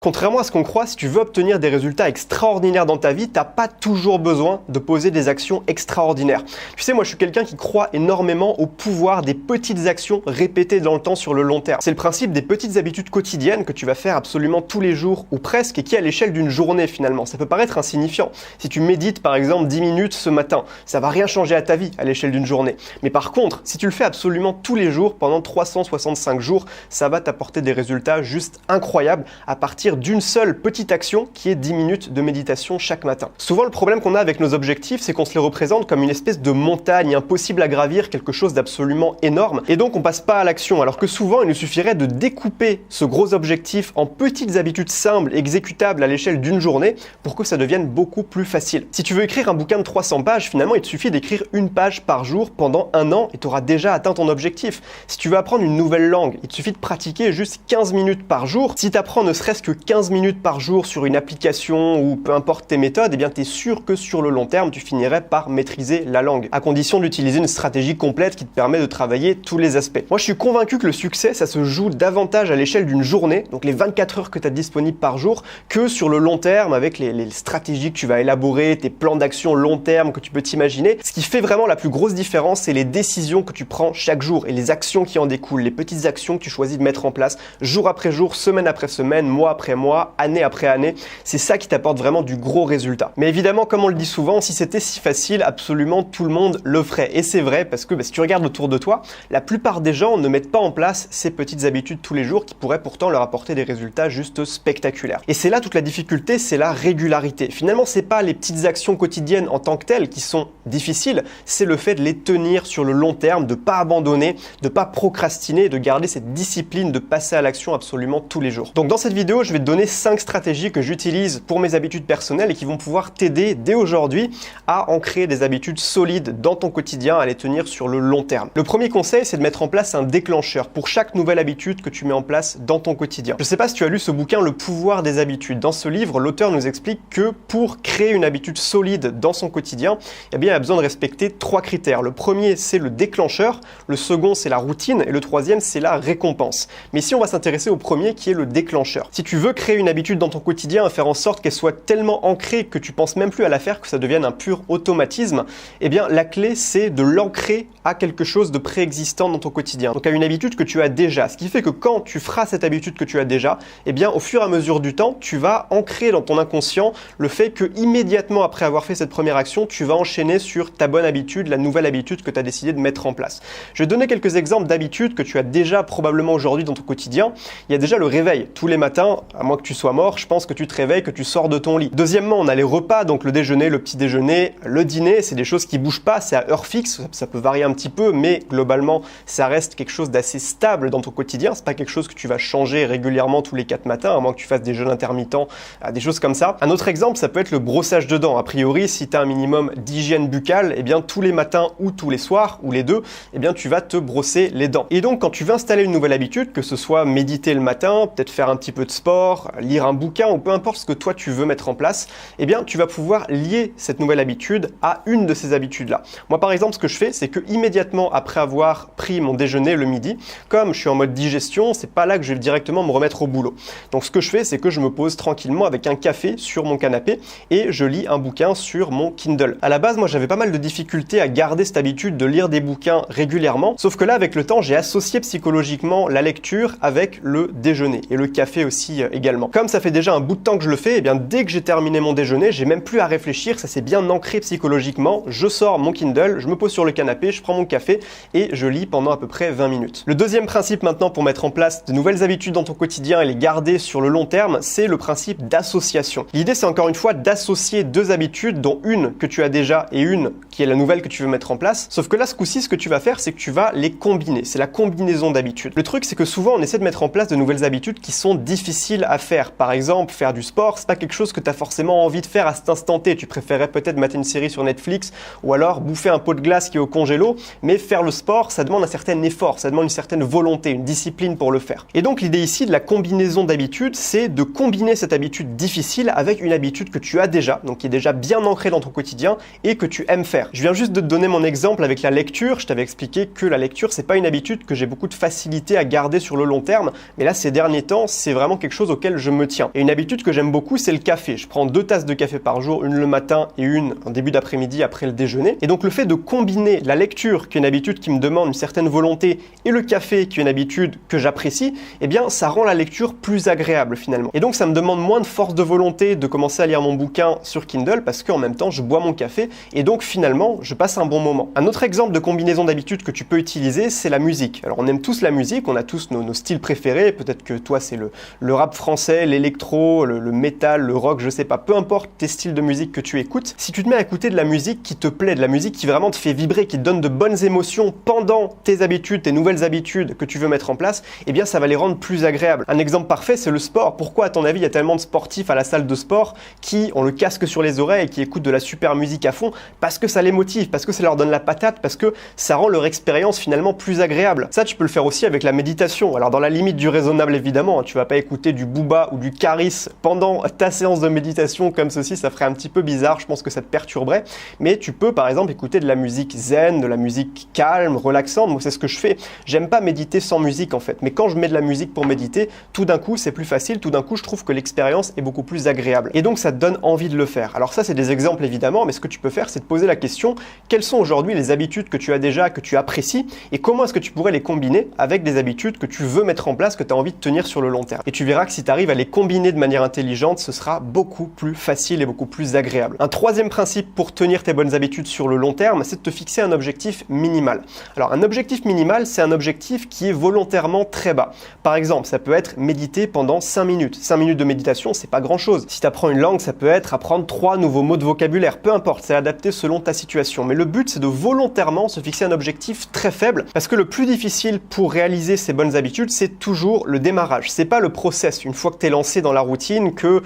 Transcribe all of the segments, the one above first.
Contrairement à ce qu'on croit, si tu veux obtenir des résultats extraordinaires dans ta vie, t'as pas toujours besoin de poser des actions extraordinaires. Tu sais, moi je suis quelqu'un qui croit énormément au pouvoir des petites actions répétées dans le temps sur le long terme. C'est le principe des petites habitudes quotidiennes que tu vas faire absolument tous les jours ou presque et qui à l'échelle d'une journée finalement. Ça peut paraître insignifiant. Si tu médites par exemple 10 minutes ce matin, ça va rien changer à ta vie à l'échelle d'une journée. Mais par contre, si tu le fais absolument tous les jours pendant 365 jours, ça va t'apporter des résultats juste incroyables à partir d'une seule petite action qui est 10 minutes de méditation chaque matin. Souvent le problème qu'on a avec nos objectifs, c'est qu'on se les représente comme une espèce de montagne impossible à gravir, quelque chose d'absolument énorme, et donc on passe pas à l'action, alors que souvent il nous suffirait de découper ce gros objectif en petites habitudes simples, exécutables à l'échelle d'une journée, pour que ça devienne beaucoup plus facile. Si tu veux écrire un bouquin de 300 pages, finalement il te suffit d'écrire une page par jour pendant un an et tu auras déjà atteint ton objectif. Si tu veux apprendre une nouvelle langue, il te suffit de pratiquer juste 15 minutes par jour. Si tu apprends ne serait-ce que 15 minutes par jour sur une application ou peu importe tes méthodes, eh bien tu es sûr que sur le long terme, tu finirais par maîtriser la langue, à condition d'utiliser une stratégie complète qui te permet de travailler tous les aspects. Moi, je suis convaincu que le succès, ça se joue davantage à l'échelle d'une journée, donc les 24 heures que tu as disponibles par jour, que sur le long terme avec les stratégies que tu vas élaborer, tes plans d'action long terme que tu peux t'imaginer. Ce qui fait vraiment la plus grosse différence, c'est les décisions que tu prends chaque jour et les actions qui en découlent, les petites actions que tu choisis de mettre en place jour après jour, semaine après semaine, mois après mois, année après année. C'est ça qui t'apporte vraiment du gros résultat. Mais évidemment, comme on le dit souvent, si c'était si facile, absolument tout le monde le ferait. Et c'est vrai parce que si tu regardes autour de toi, la plupart des gens ne mettent pas en place ces petites habitudes tous les jours qui pourraient pourtant leur apporter des résultats juste spectaculaires. Et c'est là toute la difficulté, c'est la régularité. Finalement, c'est pas les petites actions quotidiennes en tant que telles qui sont difficiles, c'est le fait de les tenir sur le long terme, de pas abandonner, de pas procrastiner, de garder cette discipline de passer à l'action absolument tous les jours. Donc dans cette vidéo, je vais te donner 5 stratégies que j'utilise pour mes habitudes personnelles et qui vont pouvoir t'aider dès aujourd'hui à ancrer des habitudes solides dans ton quotidien, à les tenir sur le long terme. Le premier conseil, c'est de mettre en place un déclencheur pour chaque nouvelle habitude que tu mets en place dans ton quotidien. Je ne sais pas si tu as lu ce bouquin, Le pouvoir des habitudes. Dans ce livre, l'auteur nous explique que pour créer une habitude solide dans son quotidien, eh bien, il a besoin de respecter 3 critères. Le premier, c'est le déclencheur, le second, c'est la routine et le troisième, c'est la récompense. Mais ici, on va s'intéresser au premier qui est le déclencheur. Si tu veux créer une habitude dans ton quotidien, à faire en sorte qu'elle soit tellement ancrée que tu penses même plus à la faire, que ça devienne un pur automatisme, eh bien la clé c'est de l'ancrer à quelque chose de préexistant dans ton quotidien. Donc à une habitude que tu as déjà. Ce qui fait que quand tu feras cette habitude que tu as déjà, eh bien au fur et à mesure du temps, tu vas ancrer dans ton inconscient le fait que immédiatement après avoir fait cette première action, tu vas enchaîner sur ta bonne habitude, la nouvelle habitude que tu as décidé de mettre en place. Je vais te donner quelques exemples d'habitudes que tu as déjà probablement aujourd'hui dans ton quotidien. Il y a déjà le réveil. Tous les matins, à moins que tu sois mort, je pense que tu te réveilles, que tu sors de ton lit. Deuxièmement, on a les repas, donc le déjeuner, le petit déjeuner, le dîner, c'est des choses qui bougent pas, c'est à heure fixe, ça peut varier un petit peu, mais globalement, ça reste quelque chose d'assez stable dans ton quotidien, c'est pas quelque chose que tu vas changer régulièrement tous les 4 matins, à moins que tu fasses des jeûnes intermittents, des choses comme ça. Un autre exemple, ça peut être le brossage de dents. A priori, si tu as un minimum d'hygiène buccale, eh bien tous les matins ou tous les soirs, ou les deux, eh bien tu vas te brosser les dents. Et donc, quand tu veux installer une nouvelle habitude, que ce soit méditer le matin, peut-être faire un petit peu de sport, lire un bouquin ou peu importe ce que toi tu veux mettre en place, eh bien tu vas pouvoir lier cette nouvelle habitude à une de ces habitudes-là. Moi par exemple, ce que je fais, c'est que immédiatement après avoir pris mon déjeuner le midi, comme je suis en mode digestion, c'est pas là que je vais directement me remettre au boulot. Donc ce que je fais, c'est que je me pose tranquillement avec un café sur mon canapé et je lis un bouquin sur mon Kindle. À la base, moi j'avais pas mal de difficultés à garder cette habitude de lire des bouquins régulièrement, sauf que là avec le temps, j'ai associé psychologiquement la lecture avec le déjeuner et le café aussi également. Comme ça fait déjà un bout de temps que je le fais, et bien dès que j'ai terminé mon déjeuner, j'ai même plus à réfléchir, ça s'est bien ancré psychologiquement. Je sors mon Kindle, je me pose sur le canapé, je prends mon café et je lis pendant à peu près 20 minutes. Le deuxième principe maintenant pour mettre en place de nouvelles habitudes dans ton quotidien et les garder sur le long terme, c'est le principe d'association. L'idée c'est encore une fois d'associer 2 habitudes, dont une que tu as déjà et une qui est la nouvelle que tu veux mettre en place. Sauf que là, ce coup-ci, ce que tu vas faire, c'est que tu vas les combiner. C'est la combinaison d'habitudes. Le truc, c'est que souvent, on essaie de mettre en place de nouvelles habitudes qui sont difficiles à faire. Par exemple, faire du sport, c'est pas quelque chose que tu as forcément envie de faire à cet instant T. Tu préférerais peut-être mater une série sur Netflix ou alors bouffer un pot de glace qui est au congélo, mais faire le sport, ça demande un certain effort, ça demande une certaine volonté, une discipline pour le faire. Et donc, l'idée ici de la combinaison d'habitudes, c'est de combiner cette habitude difficile avec une habitude que tu as déjà, donc qui est déjà bien ancrée dans ton quotidien et que tu aimes faire. Je viens juste de te donner mon exemple avec la lecture. Je t'avais expliqué que la lecture, c'est pas une habitude que j'ai beaucoup de facilité à garder sur le long terme, mais là, ces derniers temps, c'est vraiment quelque chose chose auquel je me tiens. Et une habitude que j'aime beaucoup, c'est le café. Je prends 2 tasses de café par jour, une le matin et une en début d'après-midi après le déjeuner. Et donc le fait de combiner la lecture, qui est une habitude qui me demande une certaine volonté, et le café, qui est une habitude que j'apprécie, eh bien ça rend la lecture plus agréable finalement. Et donc ça me demande moins de force de volonté de commencer à lire mon bouquin sur Kindle parce qu'en même temps je bois mon café et donc finalement je passe un bon moment. Un autre exemple de combinaison d'habitudes que tu peux utiliser, c'est la musique. Alors on aime tous la musique, on a tous nos styles préférés, peut-être que toi c'est le rap français, l'électro, le métal, le rock, je sais pas, peu importe tes styles de musique que tu écoutes, si tu te mets à écouter de la musique qui te plaît, de la musique qui vraiment te fait vibrer, qui te donne de bonnes émotions pendant tes habitudes, tes nouvelles habitudes que tu veux mettre en place, eh bien ça va les rendre plus agréables. Un exemple parfait, c'est le sport. Pourquoi à ton avis il y a tellement de sportifs à la salle de sport qui ont le casque sur les oreilles et qui écoutent de la super musique à fond? Parce que ça les motive, parce que ça leur donne la patate, parce que ça rend leur expérience finalement plus agréable. Ça, tu peux le faire aussi avec la méditation. Alors dans la limite du raisonnable évidemment, tu vas pas écouter du Booba ou du Caris pendant ta séance de méditation comme ceci, ça ferait un petit peu bizarre, je pense que ça te perturberait. Mais tu peux par exemple écouter de la musique zen, de la musique calme, relaxante. Moi c'est ce que je fais. J'aime pas méditer sans musique en fait, mais quand je mets de la musique pour méditer, tout d'un coup c'est plus facile, tout d'un coup je trouve que l'expérience est beaucoup plus agréable. Et donc ça te donne envie de le faire. Alors ça c'est des exemples évidemment, mais ce que tu peux faire c'est te poser la question, quelles sont aujourd'hui les habitudes que tu as déjà, que tu apprécies, et comment est-ce que tu pourrais les combiner avec des habitudes que tu veux mettre en place, que tu as envie de tenir sur le long terme. Et tu verras que si tu arrives à les combiner de manière intelligente, ce sera beaucoup plus facile et beaucoup plus agréable. Un troisième principe pour tenir tes bonnes habitudes sur le long terme, c'est de te fixer un objectif minimal. Alors un objectif minimal, c'est un objectif qui est volontairement très bas. Par exemple, ça peut être méditer pendant 5 minutes. 5 minutes de méditation, c'est pas grand chose. Si tu apprends une langue, ça peut être apprendre 3 nouveaux mots de vocabulaire. Peu importe, c'est adapté selon ta situation. Mais le but, c'est de volontairement se fixer un objectif très faible parce que le plus difficile pour réaliser ces bonnes habitudes, c'est toujours le démarrage. C'est pas le process. Une fois que tu es lancé dans la routine, que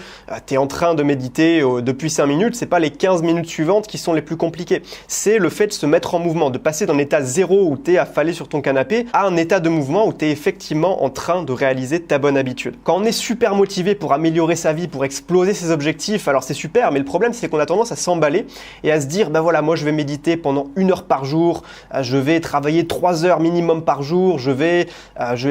tu es en train de méditer depuis 5 minutes, c'est pas les 15 minutes suivantes qui sont les plus compliquées. C'est le fait de se mettre en mouvement, de passer d'un état zéro où tu es affalé sur ton canapé à un état de mouvement où tu es effectivement en train de réaliser ta bonne habitude. Quand on est super motivé pour améliorer sa vie, pour exploser ses objectifs, alors c'est super, mais le problème c'est qu'on a tendance à s'emballer et à se dire, ben voilà, moi je vais méditer pendant 1 heure par jour, je vais travailler 3 heures minimum par jour, je vais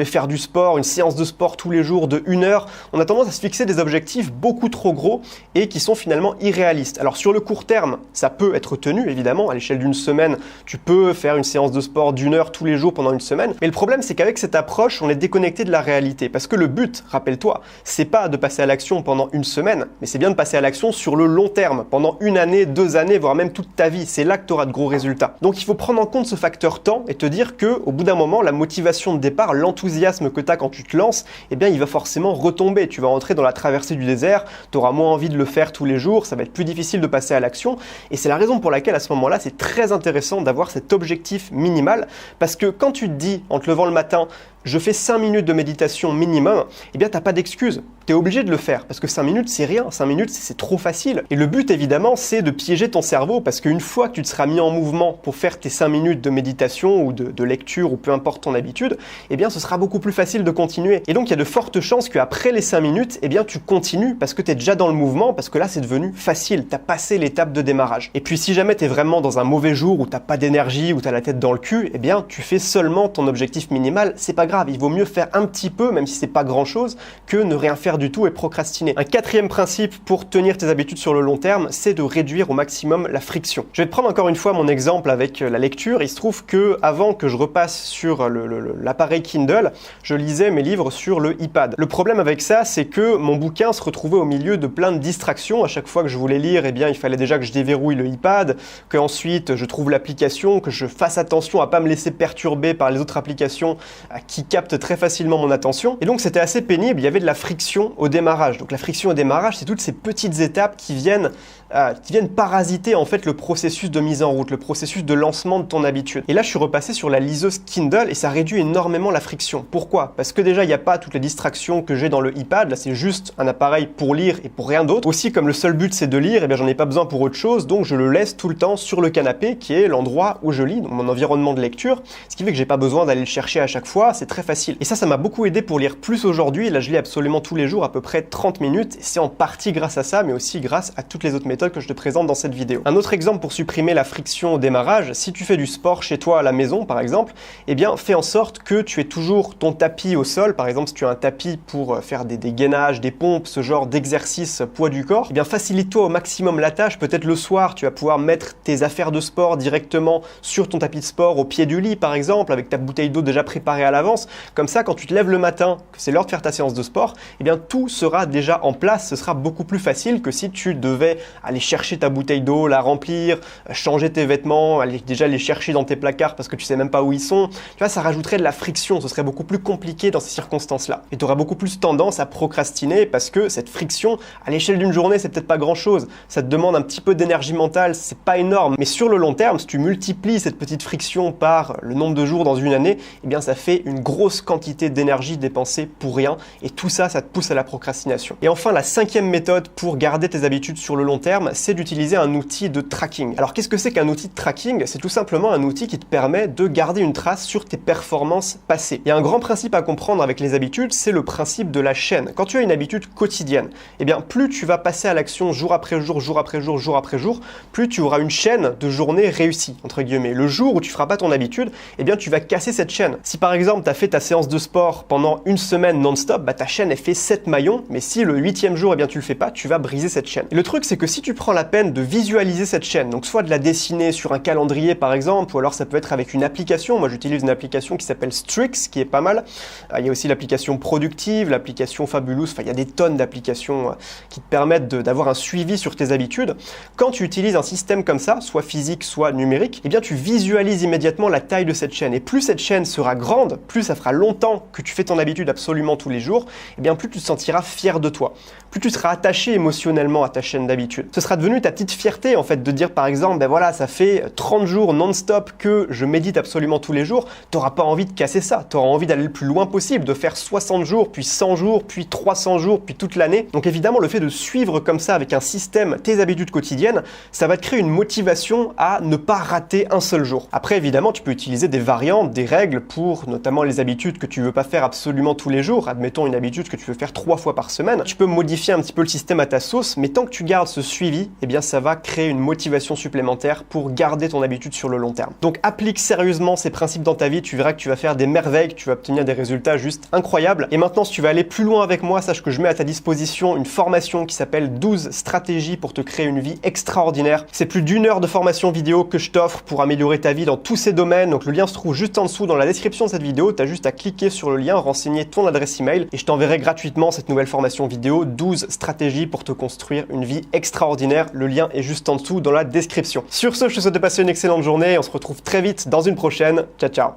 faire du sport, une séance de sport tous les jours de 1 heure. On a tendance à se fixer des objectifs beaucoup trop gros et qui sont finalement irréalistes. Alors sur le court terme, ça peut être tenu évidemment, à l'échelle d'une semaine, tu peux faire une séance de sport d'1 heure tous les jours pendant une semaine, mais le problème c'est qu'avec cette approche, on est déconnecté de la réalité parce que le but, rappelle-toi, c'est pas de passer à l'action pendant une semaine, mais c'est bien de passer à l'action sur le long terme, pendant 1 année, 2 années, voire même toute ta vie. C'est là que tu auras de gros résultats. Donc il faut prendre en compte ce facteur temps et te dire que au bout d'un moment, la motivation de départ, l'enthousiasme que tu as quand tu te lances, eh bien il va forcément retomber. Tu vas entrer dans la traversée du désert, tu auras moins envie de le faire tous les jours, ça va être plus difficile de passer à l'action et c'est la raison pour laquelle à ce moment-là, c'est très intéressant d'avoir cet objectif minimal parce que quand tu te dis en te levant le matin, je fais 5 minutes de méditation minimum, eh bien, tu n'as pas d'excuse. Tu es obligé de le faire parce que 5 minutes, c'est rien. 5 minutes, c'est trop facile. Et le but, évidemment, c'est de piéger ton cerveau parce qu'une fois que tu te seras mis en mouvement pour faire tes 5 minutes de méditation ou de lecture ou peu importe ton habitude, eh bien, ce sera beaucoup plus facile de continuer. Et donc, il y a de fortes chances qu'après les 5 minutes, eh bien, tu continues parce que tu es déjà dans le mouvement, parce que là, c'est devenu facile. Tu as passé l'étape de démarrage. Et puis, si jamais tu es vraiment dans un mauvais jour où tu n'as pas d'énergie, où tu as la tête dans le cul, eh bien, tu fais seulement ton objectif minimal. C'est pas grave. Il vaut mieux faire un petit peu, même si c'est pas grand chose, que ne rien faire du tout et procrastiner. Un quatrième principe pour tenir tes habitudes sur le long terme, c'est de réduire au maximum la friction. Je vais te prendre encore une fois mon exemple avec la lecture. Il se trouve que avant que je repasse sur l'appareil Kindle, je lisais mes livres sur le iPad. Le problème avec ça, c'est que mon bouquin se retrouvait au milieu de plein de distractions. À chaque fois que je voulais lire, eh bien, il fallait déjà que je déverrouille le iPad, qu'ensuite je trouve l'application, que je fasse attention à pas me laisser perturber par les autres applications qui capte très facilement mon attention. Et donc c'était assez pénible, il y avait de la friction au démarrage. Donc la friction au démarrage, c'est toutes ces petites étapes qui viennent parasiter en fait le processus de mise en route, le processus de lancement de ton habitude. Et là je suis repassé sur la liseuse Kindle et ça réduit énormément la friction. Pourquoi? Parce que déjà il n'y a pas toutes les distractions que j'ai dans le iPad, là c'est juste un appareil pour lire et pour rien d'autre. Aussi comme le seul but c'est de lire, et bien j'en ai pas besoin pour autre chose, donc je le laisse tout le temps sur le canapé qui est l'endroit où je lis, donc mon environnement de lecture, ce qui fait que j'ai pas besoin d'aller le chercher à chaque fois, c'est très facile. Et ça m'a beaucoup aidé pour lire plus aujourd'hui. Là, je lis absolument tous les jours, à peu près 30 minutes. Et c'est en partie grâce à ça, mais aussi grâce à toutes les autres méthodes méthodes que je te présente dans cette vidéo. Un autre exemple pour supprimer la friction au démarrage, si tu fais du sport chez toi à la maison par exemple, eh bien fais en sorte que tu aies toujours ton tapis au sol. Par exemple, si tu as un tapis pour faire des gainages, des pompes, ce genre d'exercice poids du corps, eh bien facilite-toi au maximum la tâche. Peut-être le soir, tu vas pouvoir mettre tes affaires de sport directement sur ton tapis de sport au pied du lit par exemple, avec ta bouteille d'eau déjà préparée à l'avance. Comme ça, quand tu te lèves le matin, que c'est l'heure de faire ta séance de sport, eh bien tout sera déjà en place. Ce sera beaucoup plus facile que si tu devais aller chercher ta bouteille d'eau, la remplir, changer tes vêtements, aller déjà les chercher dans tes placards parce que tu sais même pas où ils sont. Tu vois, ça rajouterait de la friction, ce serait beaucoup plus compliqué dans ces circonstances-là. Et tu auras beaucoup plus tendance à procrastiner parce que cette friction, à l'échelle d'une journée, c'est peut-être pas grand-chose. Ça te demande un petit peu d'énergie mentale, c'est pas énorme. Mais sur le long terme, si tu multiplies cette petite friction par le nombre de jours dans une année, eh bien ça fait une grosse quantité d'énergie dépensée pour rien. Et tout ça, ça te pousse à la procrastination. Et enfin, la cinquième méthode pour garder tes habitudes sur le long terme, c'est d'utiliser un outil de tracking. Alors qu'est-ce que c'est qu'un outil de tracking? C'est tout simplement un outil qui te permet de garder une trace sur tes performances passées. Il y a un grand principe à comprendre avec les habitudes, c'est le principe de la chaîne. Quand tu as une habitude quotidienne, eh bien plus tu vas passer à l'action jour après jour, jour après jour, jour après jour, plus tu auras une chaîne de journées réussies, entre guillemets. Le jour où tu feras pas ton habitude, eh bien tu vas casser cette chaîne. Si par exemple tu as fait ta séance de sport pendant une semaine non-stop, bah, ta chaîne elle fait 7 maillons, mais si le 8e jour eh bien tu le fais pas, tu vas briser cette chaîne. Et le truc c'est que si tu prends la peine de visualiser cette chaîne, donc soit de la dessiner sur un calendrier par exemple, ou alors ça peut être avec une application. Moi j'utilise une application qui s'appelle Strix, qui est pas mal. Il y a aussi l'application Productive, l'application Fabulous, enfin il y a des tonnes d'applications qui te permettent d'avoir un suivi sur tes habitudes. Quand tu utilises un système comme ça, soit physique, soit numérique, eh bien tu visualises immédiatement la taille de cette chaîne. Et plus cette chaîne sera grande, plus ça fera longtemps que tu fais ton habitude absolument tous les jours, eh bien plus tu te sentiras fier de toi. Plus tu seras attaché émotionnellement à ta chaîne d'habitude. Ce sera devenu ta petite fierté en fait de dire par exemple, ben voilà, ça fait 30 jours non-stop que je médite absolument tous les jours. Tu n'auras pas envie de casser ça. Tu auras envie d'aller le plus loin possible, de faire 60 jours, puis 100 jours, puis 300 jours, puis toute l'année. Donc évidemment, le fait de suivre comme ça avec un système tes habitudes quotidiennes, ça va te créer une motivation à ne pas rater un seul jour. Après, évidemment, tu peux utiliser des variantes, des règles pour notamment les habitudes que tu veux pas faire absolument tous les jours. Admettons une habitude que tu veux faire 3 fois par semaine. Tu peux modifier un petit peu le système à ta sauce, mais tant que tu gardes ce suivi, eh bien ça va créer une motivation supplémentaire pour garder ton habitude sur le long terme. Donc applique sérieusement ces principes dans ta vie, tu verras que tu vas faire des merveilles, que tu vas obtenir des résultats juste incroyables. Et maintenant, si tu veux aller plus loin avec moi, sache que je mets à ta disposition une formation qui s'appelle 12 stratégies pour te créer une vie extraordinaire. C'est plus d'1 heure de formation vidéo que je t'offre pour améliorer ta vie dans tous ces domaines. Donc le lien se trouve juste en dessous dans la description de cette vidéo. Tu as juste à cliquer sur le lien, renseigner ton adresse email et je t'enverrai gratuitement cette nouvelle formation vidéo 12 stratégies pour te construire une vie extraordinaire. Le lien est juste en dessous dans la description. Sur ce, je te souhaite de passer une excellente journée. On se retrouve très vite dans une prochaine. Ciao, ciao.